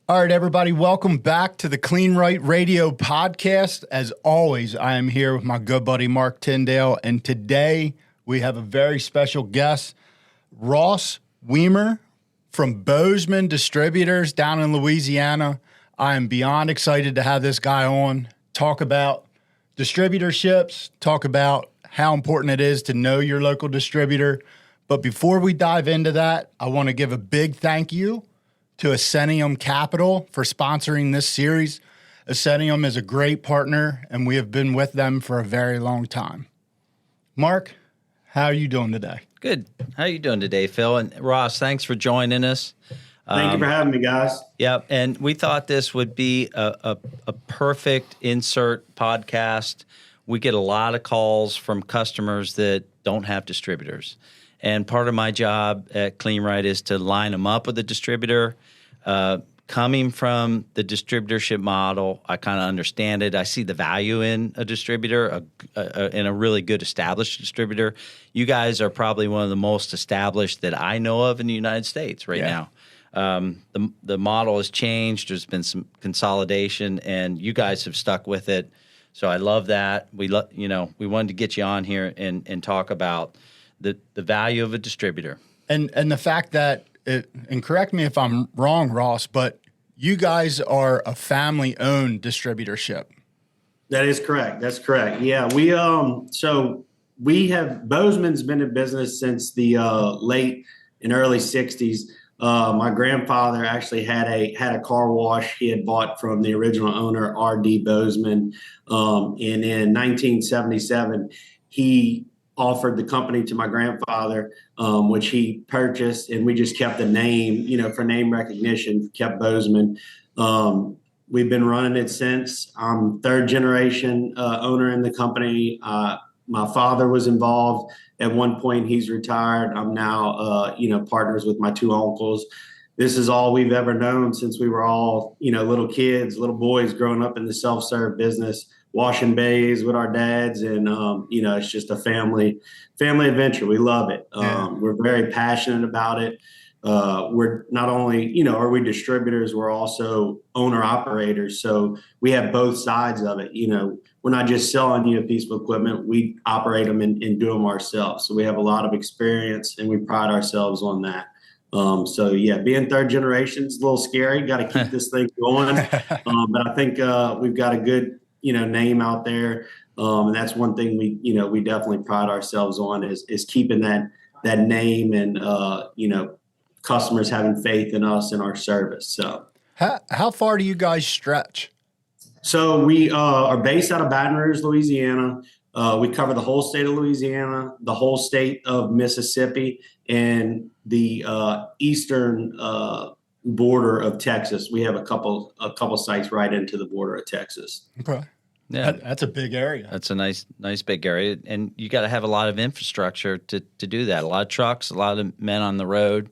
All right, everybody, welcome back to the Kleen-Rite Radio podcast. As always, I am here with my good buddy, Marc Tyndale, and today we have a very special guest, Ross Weimer from Bozeman Distributors down in Louisiana. I am beyond excited to have this guy on, talk about distributorships, talk about how important it is to know your local distributor. But before we dive into that, I want to give a big thank you to Ascenium Capital for sponsoring this series. Ascenium is a great partner, and we have been with them for a very long time. Marc, how are you doing today? Good. How are you doing today, Phil? And Ross, thanks for joining us. Thank you for having me, guys. Yep, and we thought this would be a perfect insert podcast. We get a lot of calls from customers that don't have distributors. And part of my job at Kleen-Rite is to line them up with a distributor. Coming from the distributorship model, I kind of understand it. I see the value in a distributor, in a really good established distributor. You guys are probably one of the most established that I know of in the United States right now. The model has changed. There's been some consolidation, and you guys have stuck with it. So I love that. We wanted to get you on here and talk about the value of a distributor. And the fact that, and correct me if I'm wrong, Ross, but you guys are a family-owned distributorship. That is correct. That's correct. Yeah, we have Bozeman's been in business since the late and early '60s. My grandfather actually had a car wash he had bought from the original owner, R.D. Bozeman, and in 1977 he offered the company to my grandfather, which he purchased, and we just kept the name, for name recognition, kept Bozeman. We've been running it since. I'm third generation owner in the company. My father was involved at one point. He's retired. I'm now, partners with my two uncles. This is all we've ever known since we were all, little kids, little boys growing up in the self-serve business, washing bays with our dads. And, it's just a family adventure. We love it. We're very passionate about it. We're not only, are we distributors, we're also owner operators. So we have both sides of it. We're not just selling you a piece of equipment. We operate them and do them ourselves. So we have a lot of experience, and we pride ourselves on that. Being third generation is a little scary. Got to keep this thing going. But I think we've got a good, name out there. And that's one thing we definitely pride ourselves on is keeping that name and, customers having faith in us and our service. So how far do you guys stretch? So we are based out of Baton Rouge, Louisiana. We cover the whole state of Louisiana, the whole state of Mississippi, and the eastern border of Texas. We have a couple sites right into the border of Texas. Okay. Yeah, that's a big area. That's a nice big area, and you got to have a lot of infrastructure to do that. A lot of trucks, a lot of men on the road.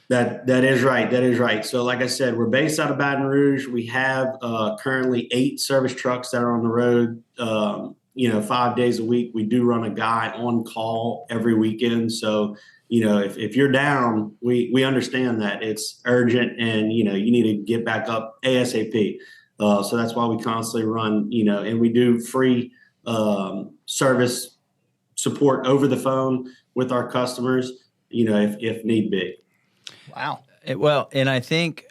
That is right. That is right. So like I said, we're based out of Baton Rouge. We have currently 8 service trucks that are on the road, 5 days a week. We do run a guy on call every weekend. So, if you're down, we understand that it's urgent and, you need to get back up ASAP. So that's why we constantly run, and we do free service support over the phone with our customers, if need be. Wow. Well, and I think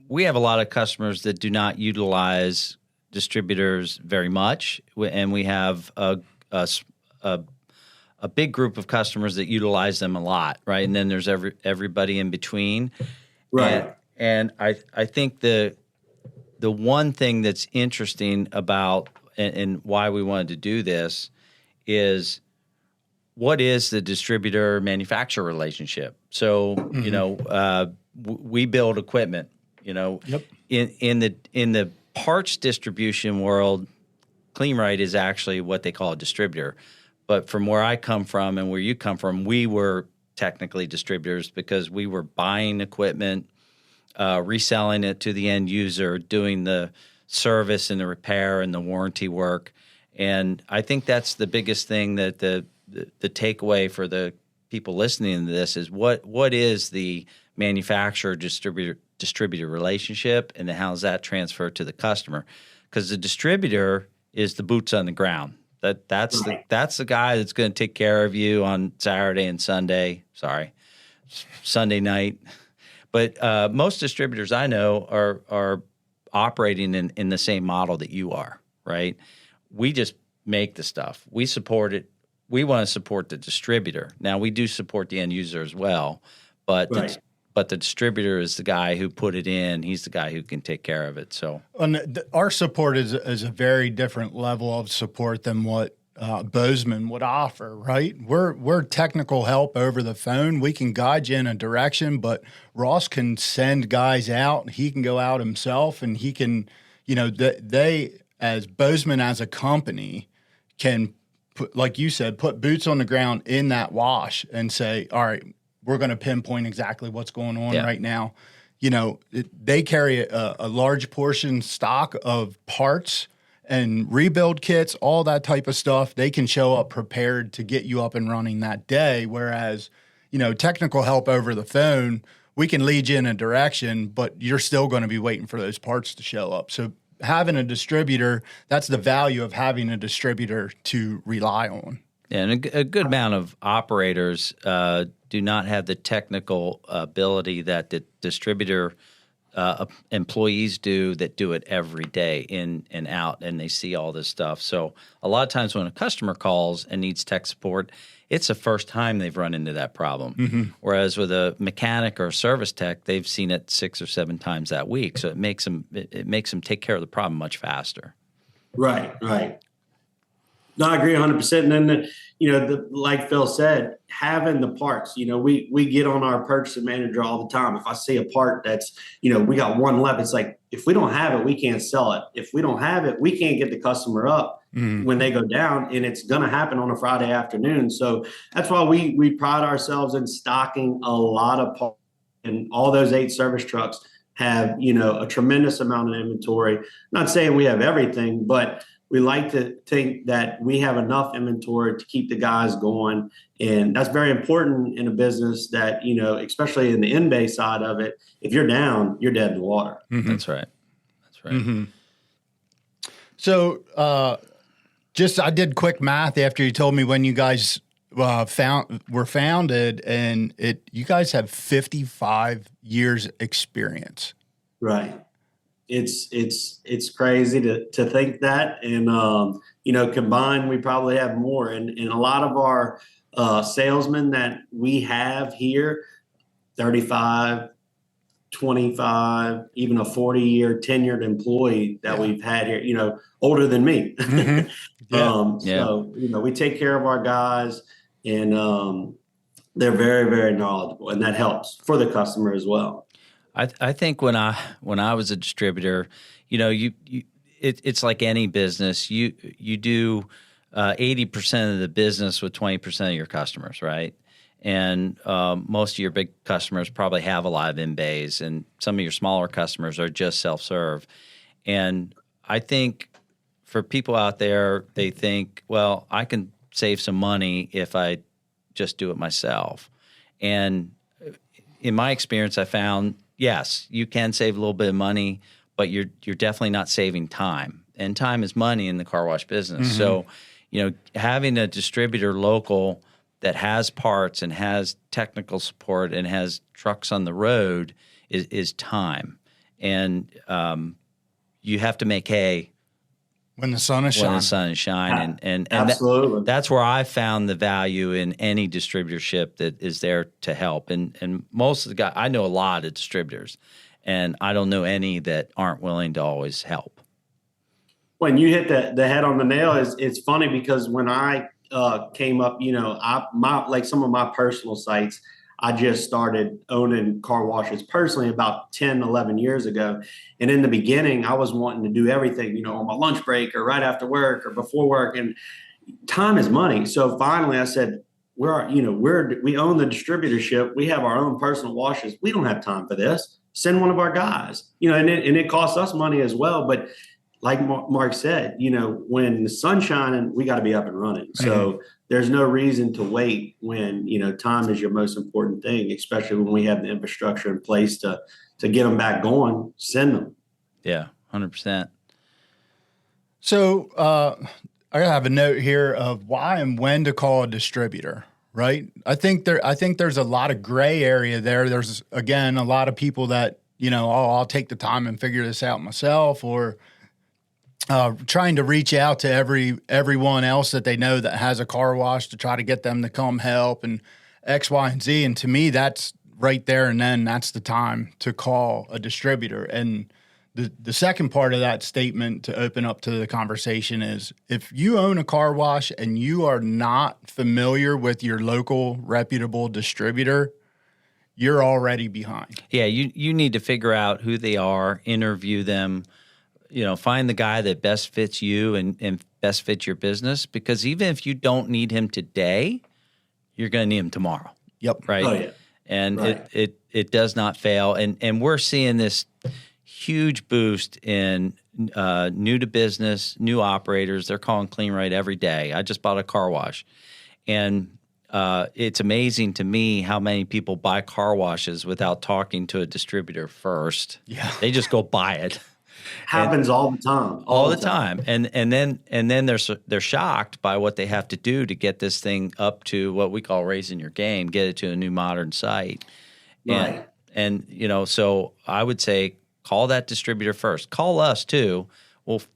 we have a lot of customers that do not utilize distributors very much, and we have a big group of customers that utilize them a lot, right? And then there's everybody in between, right? And I think the one thing that's interesting about and why we wanted to do this is, what is the distributor manufacturer relationship? So, we build equipment, Yep. in the parts distribution world, Kleen-Rite is actually what they call a distributor. But from where I come from and where you come from, we were technically distributors because we were buying equipment, reselling it to the end user, doing the service and the repair and the warranty work. And I think that's the biggest thing that the takeaway for the people listening to this is what is the manufacturer distributor distributor relationship, and then how does that transfer to the customer? Because the distributor is the boots on the ground. That's the guy that's going to take care of you on Saturday and Sunday. Sunday night. But most distributors I know are operating in the same model that you are, right? We just make the stuff. We support it. We want to support the distributor. Now, we do support the end user as well, but the distributor is the guy who put it in. He's the guy who can take care of it. So our support is a very different level of support than what Bozeman would offer, right? We're technical help over the phone. We can guide you in a direction, but Ross can send guys out. He can go out himself, and he can, they as Bozeman as a company can put, like you said, put boots on the ground in that wash and say, all right, we're going to pinpoint exactly what's going on right now. They carry a large portion stock of parts and rebuild kits, all that type of stuff. They can show up prepared to get you up and running that day. Whereas, technical help over the phone, we can lead you in a direction, but you're still going to be waiting for those parts to show up. So having a distributor, that's the value of having a distributor to rely on. Yeah, and a good amount of operators do not have the technical ability that the distributor employees do that do it every day in and out, and they see all this stuff. So a lot of times when a customer calls and needs tech support, it's the first time they've run into that problem. Mm-hmm. Whereas with a mechanic or a service tech, they've seen it 6 or 7 times that week. So it makes them take care of the problem much faster. Right. No, I agree 100%. And then, like Phil said, having the parts, we get on our purchasing manager all the time. If I see a part that's, we got one left, it's like, if we don't have it, we can't sell it. If we don't have it, we can't get the customer up when they go down, and it's going to happen on a Friday afternoon. So that's why we pride ourselves in stocking a lot of parts, and all those 8 service trucks have, a tremendous amount of inventory. Not saying we have everything, but we like to think that we have enough inventory to keep the guys going. And that's very important in a business that, especially in the in-bay side of it, if you're down, you're dead in the water. Mm-hmm. That's right. Mm-hmm. So I did quick math after you told me when you guys were founded, and you guys have 55 years experience. Right. It's crazy to think that. And, combined, we probably have more. And a lot of our salesmen that we have here, 35, 25, even a 40-year tenured employee that we've had here, older than me. Mm-hmm. So, we take care of our guys, and they're very, very knowledgeable, and that helps for the customer as well. I think when I was a distributor, it's like any business. You do 80% of the business with 20% of your customers, right? And most of your big customers probably have a lot of in-bays, and some of your smaller customers are just self-serve. And I think for people out there, they think, well, I can save some money if I just do it myself. And in my experience, I found, yes, you can save a little bit of money, but you're definitely not saving time. And time is money in the car wash business. Mm-hmm. So, having a distributor local that has parts and has technical support and has trucks on the road is time. And you have to make hay when the sun is shining. And absolutely. That's where I found the value in any distributorship that is there to help. And most of the guys, I know a lot of distributors, and I don't know any that aren't willing to always help. When you hit the head on the nail, it's funny because when I came up, like some of my personal sites, I just started owning car washes personally about 10, 11 years ago. And in the beginning, I was wanting to do everything, on my lunch break or right after work or before work. And time is money. So finally I said, we own the distributorship. We have our own personal washes. We don't have time for this. Send one of our guys, and it costs us money as well. But like Mark said, when the sun's shining, we got to be up and running. So there's no reason to wait when, time is your most important thing, especially when we have the infrastructure in place to get them back going, send them. Yeah, 100%. So I have a note here of why and when to call a distributor, right? I think there's a lot of gray area there. There's, again, a lot of people that, I'll take the time and figure this out myself, or trying to reach out to everyone else that they know that has a car wash to try to get them to come help and X, Y, and Z. And to me, that's right there and then that's the time to call a distributor. And the second part of that statement to open up to the conversation is, if you own a car wash and you are not familiar with your local reputable distributor, you're already behind. Yeah, you need to figure out who they are, interview them, find the guy that best fits you and best fits your business, because even if you don't need him today, you're going to need him tomorrow. Yep. Right. Oh, yeah. And right. it does not fail. And we're seeing this huge boost in new to business, new operators. They're calling Kleen-Rite every day. I just bought a car wash, and it's amazing to me how many people buy car washes without talking to a distributor first. Yeah. They just go buy it. Happens all the time. All the time. And then they're shocked by what they have to do to get this thing up to what we call raising your game, get it to a new modern site. Right. And so I would say call that distributor first. Call us too.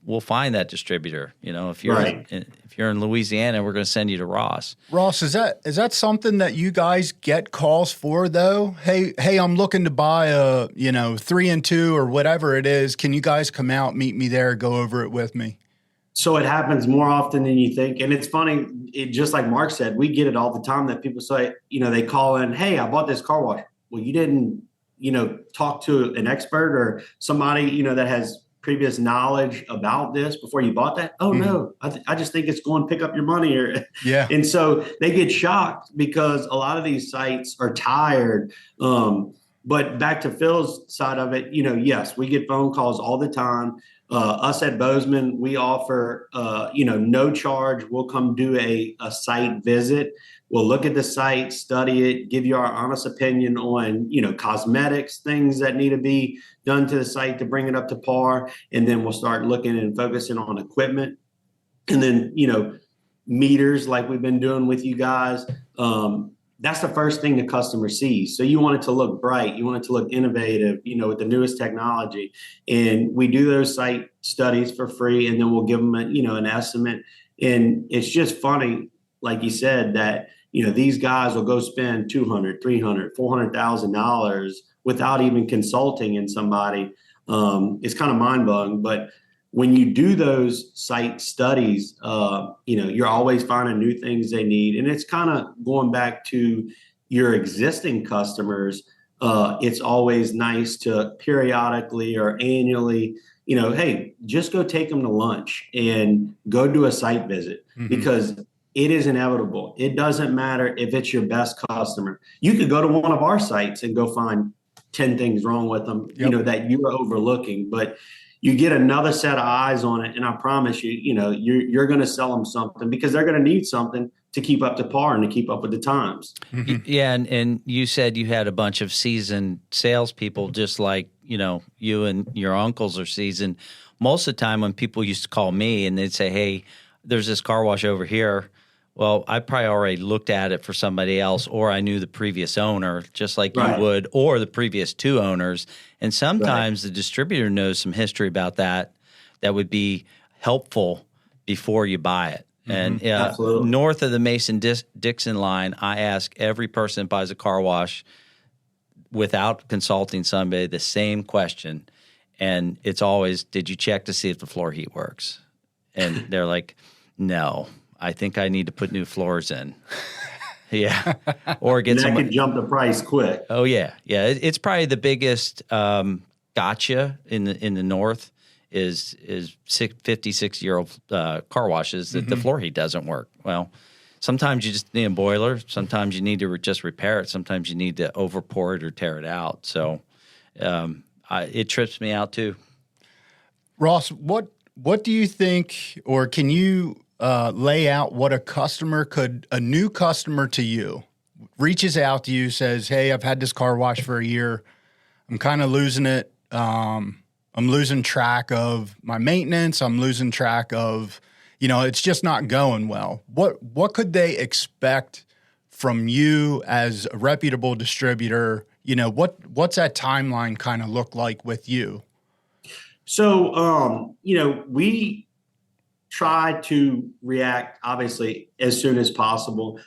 We'll find that distributor. If you're in Louisiana, we're going to send you to Ross. Ross, is that something that you guys get calls for though? Hey, I'm looking to buy a 3 and 2 or whatever it is. Can you guys come out, meet me there, go over it with me? So it happens more often than you think. And it's funny, just like Mark said, we get it all the time that people say, they call in, hey, I bought this car wash. Well, you didn't, talk to an expert or somebody, that has previous knowledge about this before you bought that. Oh, no, I just think it's going to pick up your money. Yeah. And so they get shocked because a lot of these sites are tired. But back to Phil's side of it, yes, we get phone calls all the time. Us at Bozeman, we offer, no charge. We'll come do a site visit. We'll look at the site, study it, give you our honest opinion on, cosmetics, things that need to be done to the site to bring it up to par. And then we'll start looking and focusing on equipment. And then, meters like we've been doing with you guys. That's the first thing the customer sees. So you want it to look bright. You want it to look innovative, with the newest technology. And we do those site studies for free, and then we'll give them an estimate. And it's just funny, like you said, that, these guys will go spend $200,000, $300,000, $400,000 without even consulting in somebody. It's kind of mind-blowing, but when you do those site studies, you're always finding new things they need. And it's kind of going back to your existing customers. It's always nice to periodically or annually, hey, just go take them to lunch and go do a site visit, because it is inevitable. It doesn't matter if it's your best customer. You could go to one of our sites and go find 10 things wrong with them, that you're overlooking, but you get another set of eyes on it. And I promise you, you're going to sell them something, because they're going to need something to keep up to par and to keep up with the times. Yeah. And you said you had a bunch of seasoned salespeople, just like, you and your uncles are seasoned. Most of the time when people used to call me and they'd say, hey, there's this car wash over here. Well, I probably already looked at it for somebody else, or I knew the previous owner, just like you would, or the previous two owners. And sometimes the distributor knows some history about that would be helpful before you buy it. And north of the Mason-Dixon line, I ask every person that buys a car wash, without consulting somebody, the same question. And it's always, did you check to see if the floor heat works? And they're like, no. I think I need to put new floors in. Yeah. Or get some. That can jump the price quick. Oh, yeah. Yeah. It's probably the biggest gotcha in the north is 56-year-old car washes that the floor heat doesn't work. Well, sometimes you just need a boiler. Sometimes you need to just repair it. Sometimes you need to overpour it or tear it out. So it trips me out too. Ross, what do you think, or can you lay out what a new customer to you reaches out to you, says, hey, I've had this car wash for a year. I'm kind of losing it. I'm losing track of my maintenance. I'm losing track of, it's just not going well. What could they expect from you as a reputable distributor? What's that timeline kind of look like with you? So, we try to react obviously as soon as possible.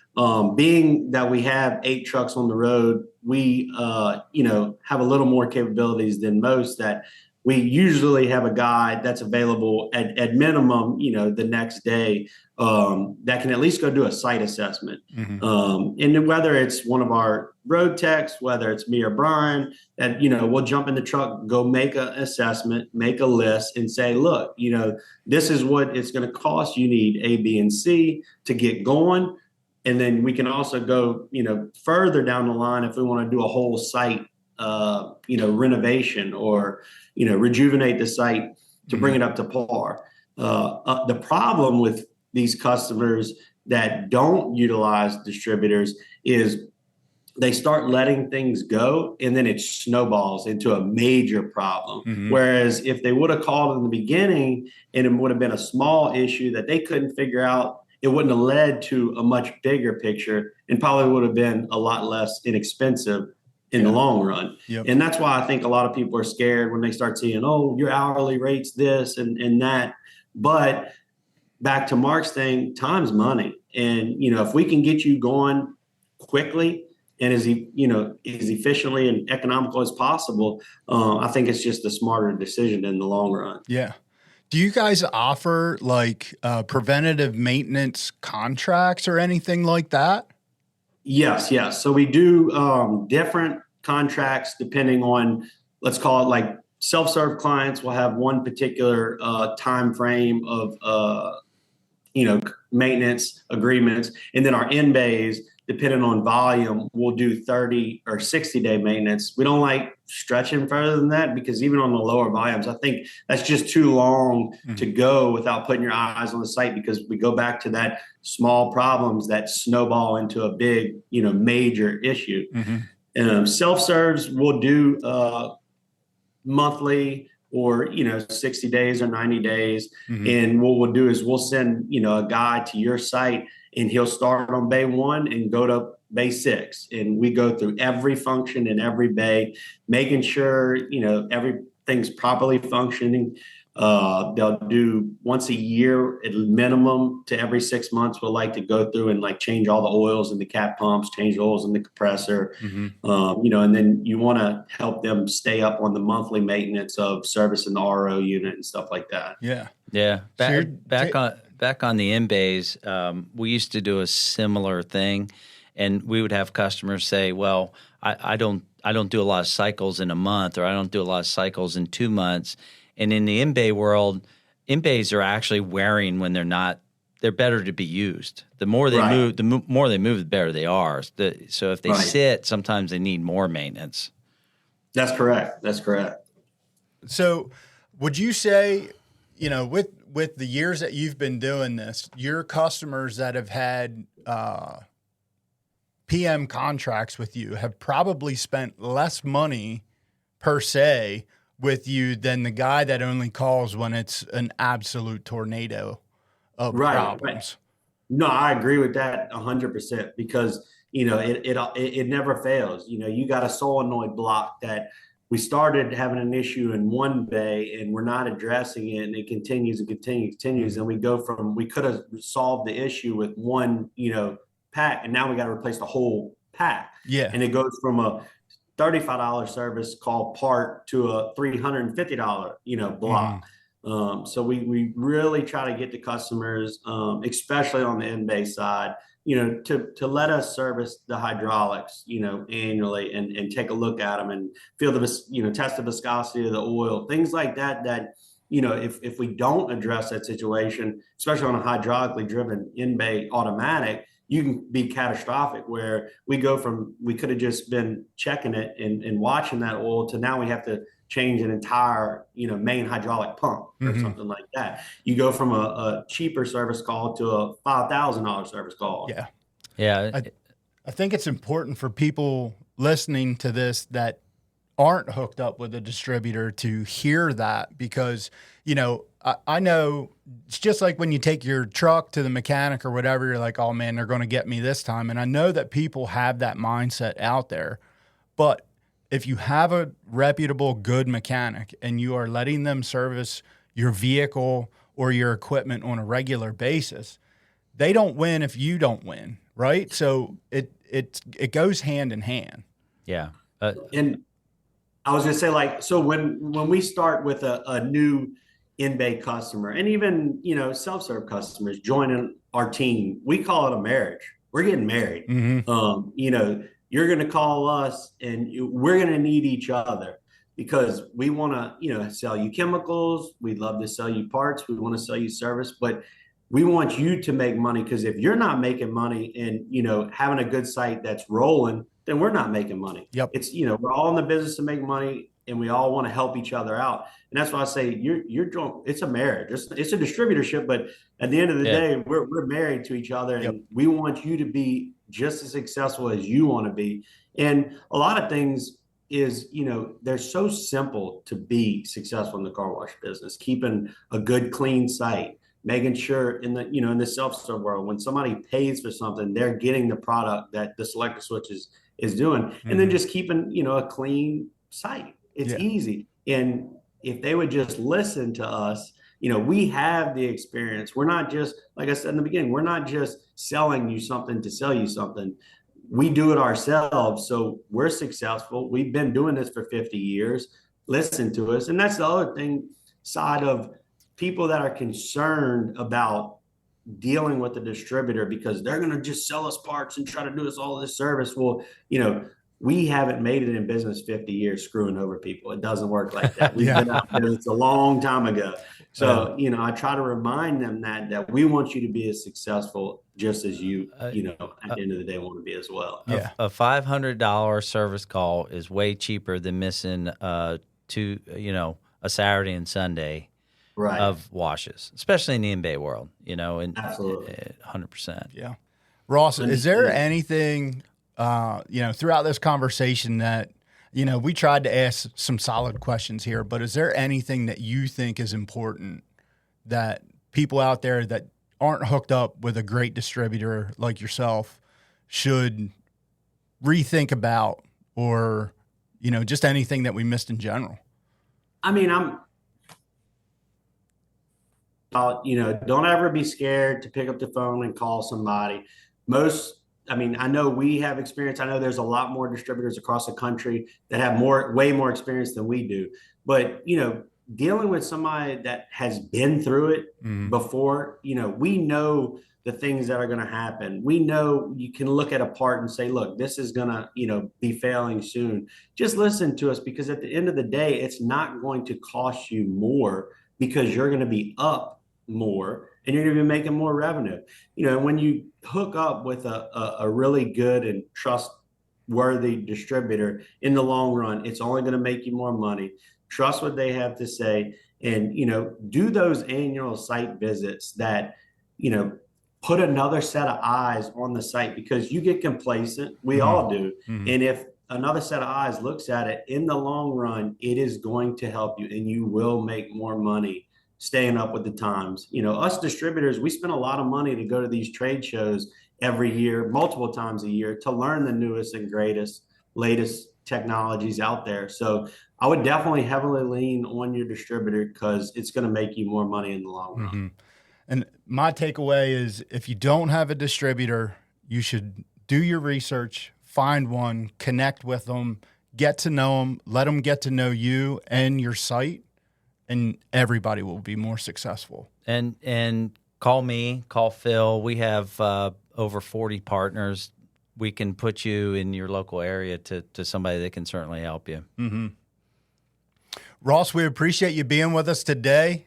Being that we have 8 trucks on the road, we, have a little more capabilities than most, that we usually have a guy that's available at minimum, the next day, that can at least go do a site assessment. Mm-hmm. And then whether it's one of our road techs, whether it's me or Brian, that, we'll jump in the truck, go make an assessment, make a list and say, look, this is what it's going to cost. You need A, B, and C to get going. And then we can also go, further down the line if we want to do a whole site, renovation or, rejuvenate the site to bring it up to par. The problem with these customers that don't utilize distributors is they start letting things go and then it snowballs into a major problem. Mm-hmm. Whereas if they would have called in the beginning and it would have been a small issue that they couldn't figure out, it wouldn't have led to a much bigger picture and probably would have been a lot less inexpensive in the long run. Yep. And that's why I think a lot of people are scared when they start seeing, oh, your hourly rate's this and that. But back to Marc's thing, time's money. And, if we can get you going quickly and as efficiently and economical as possible, I think it's just a smarter decision in the long run. Yeah. Do you guys offer preventative maintenance contracts or anything like that? Yes. So we do different contracts depending on, let's call it like self-serve clients will have one particular time frame of maintenance agreements, and then our in-bays, depending on volume, we'll do 30 or 60-day maintenance. We don't like stretching further than that because even on the lower volumes, I think that's just too long to go without putting your eyes on the site, because we go back to that small problems that snowball into a big, major issue. Mm-hmm. Self-serves will do monthly or 60 days or 90 days. Mm-hmm. And what we'll do is we'll send a guy to your site, and he'll start on bay 1 and go to bay 6, and we go through every function in every bay, making sure everything's properly functioning. They'll do once a year at minimum to every 6 months. We'll like to go through and change all the oils in the cat pumps, change the oils in the compressor. Mm-hmm. And then you want to help them stay up on the monthly maintenance of servicing the RO unit and stuff like that. Yeah. Back on the in-bays, we used to do a similar thing, and we would have customers say, well, I don't do a lot of cycles in a month, or I don't do a lot of cycles in 2 months. And in the in-bay world, in-bays are actually wearing when they're not. They're better to be used. The more they move, the better they are. So if they sit, sometimes they need more maintenance. That's correct. So would you say, with the years that you've been doing this, your customers that have had PM contracts with you have probably spent less money per se with you than the guy that only calls when it's an absolute tornado of problems. Right. No, I agree with that 100% because, it never fails. You got a solenoid block that we started having an issue in one bay and we're not addressing it, and it continues and continues. And we could have solved the issue with one, pack, and now we got to replace the whole pack. Yeah. And it goes from a $35 service call part to a $350, block. Mm-hmm. So we really try to get the customers, especially on the in-bay side, to let us service the hydraulics, annually and take a look at them and feel test the viscosity of the oil, things like that, if we don't address that situation, especially on a hydraulically driven in-bay automatic, you can be catastrophic, where we go from, we could have just been checking it and watching that oil to now we have to change an entire, main hydraulic pump or something like that. You go from a cheaper service call to a $5,000 service call. Yeah. Yeah. I think it's important for people listening to this that aren't hooked up with a distributor to hear that, because, I know it's just like when you take your truck to the mechanic or whatever, you're like, oh man, they're going to get me this time. And I know that people have that mindset out there, but if you have a reputable, good mechanic and you are letting them service your vehicle or your equipment on a regular basis, they don't win if you don't win, right? So it goes hand in hand. Yeah. And I was going to say, so when we start with a new in-bay customer, and even, self-serve customers joining our team, we call it a marriage. We're getting married. You're going to call us and we're going to need each other, because we want to, sell you chemicals. We'd love to sell you parts. We want to sell you service, but we want you to make money, because if you're not making money and, having a good site that's rolling, then we're not making money. Yep. It's, we're all in the business to make money, and we all want to help each other out. And that's why I say it's a marriage. It's a distributorship, but at the end of the day, we're married to each other, and we want you to be just as successful as you want to be. And a lot of things is, they're so simple to be successful in the car wash business. Keeping a good, clean site, making sure in the self-serve world, when somebody pays for something, they're getting the product that the selector switch is doing. And then just keeping, a clean site. It's easy. And if they would just listen to us, we have the experience. We're not just, like I said in the beginning, we're not just selling you something to sell you something. We do it ourselves. So we're successful. We've been doing this for 50 years. Listen to us. And that's the other thing, side of people that are concerned about dealing with the distributor, because they're going to just sell us parts and try to do us all this service. Well, we haven't made it in business 50 years screwing over people. It doesn't work like that. We've been out there. It's a long time ago. So, I try to remind them that we want you to be as successful just as you, at the end of the day, want to be as well. Yeah. A $500 service call is way cheaper than missing a Saturday and Sunday of washes, especially in the in-bay world, and absolutely 100%. Yeah. Ross, is there anything, throughout this conversation that, we tried to ask some solid questions here, but is there anything that you think is important that people out there that aren't hooked up with a great distributor like yourself should rethink about, or, just anything that we missed in general? I mean, don't ever be scared to pick up the phone and call somebody. I know we have experience. I know there's a lot more distributors across the country that have way more experience than we do. But, dealing with somebody that has been through it before, we know the things that are going to happen. We know you can look at a part and say, look, this is going to, be failing soon. Just listen to us, because at the end of the day, it's not going to cost you more, because you're going to be up more and you're going to be making more revenue. When you hook up with a really good and trustworthy distributor, in the long run, it's only going to make you more money. Trust what they have to say, and, do those annual site visits that, put another set of eyes on the site, because you get complacent. We all do. And if another set of eyes looks at it, in the long run, it is going to help you, and you will make more money staying up with the times. Us distributors, we spend a lot of money to go to these trade shows every year, multiple times a year, to learn the newest and greatest, latest technologies out there. So I would definitely heavily lean on your distributor, because it's going to make you more money in the long run. And my takeaway is, if you don't have a distributor, you should do your research, find one, connect with them, get to know them, let them get to know you and your site, and everybody will be more successful. And call me, call Phil. We have over 40 partners. We can put you in your local area to somebody that can certainly help you. Ross, we appreciate you being with us today.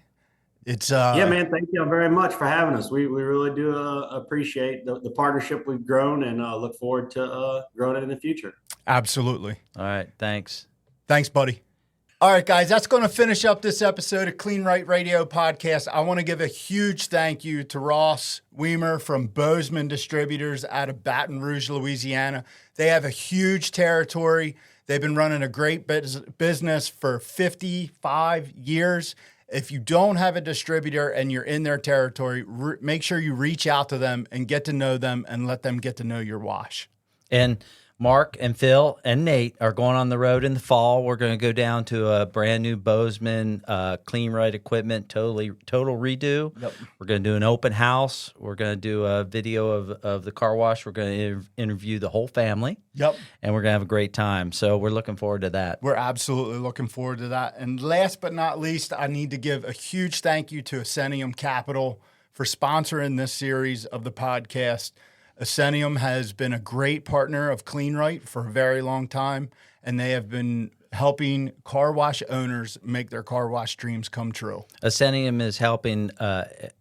It's yeah, man. Thank you very much for having us. We really do appreciate the partnership we've grown, and look forward to growing it in the future. Absolutely. All right. Thanks. Thanks, buddy. All right, guys, that's going to finish up this episode of Kleen-Rite Radio Podcast. I want to give a huge thank you to Ross Weimer from Bozeman Distributors out of Baton Rouge, Louisiana. They have a huge territory. They've been running a great business for 55 years. If you don't have a distributor and you're in their territory, make sure you reach out to them and get to know them and let them get to know your wash. And Mark and Phil and Nate are going on the road in the fall. We're going to go down to a brand new Bozeman Kleen-Rite equipment, total redo. Yep. We're going to do an open house. We're going to do a video of the car wash. We're going to interview the whole family. Yep. And we're going to have a great time. So we're looking forward to that. We're absolutely looking forward to that. And last but not least, I need to give a huge thank you to Ascenium Capital for sponsoring this series of the podcast. Ascenium has been a great partner of Kleen-Rite for a very long time, and they have been helping car wash owners make their car wash dreams come true. Ascenium is helping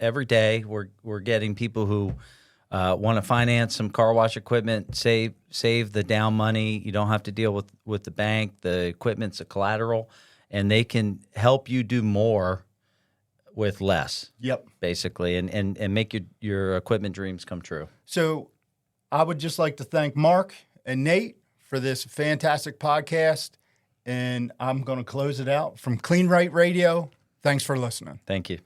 every day. We're getting people who want to finance some car wash equipment, save the down money. You don't have to deal with the bank. The equipment's a collateral, and they can help you do more with less. Yep. Basically, and make your equipment dreams come true. So I would just like to thank Mark and Nate for this fantastic podcast, and I'm going to close it out from Kleen-Rite Radio. Thanks for listening. Thank you.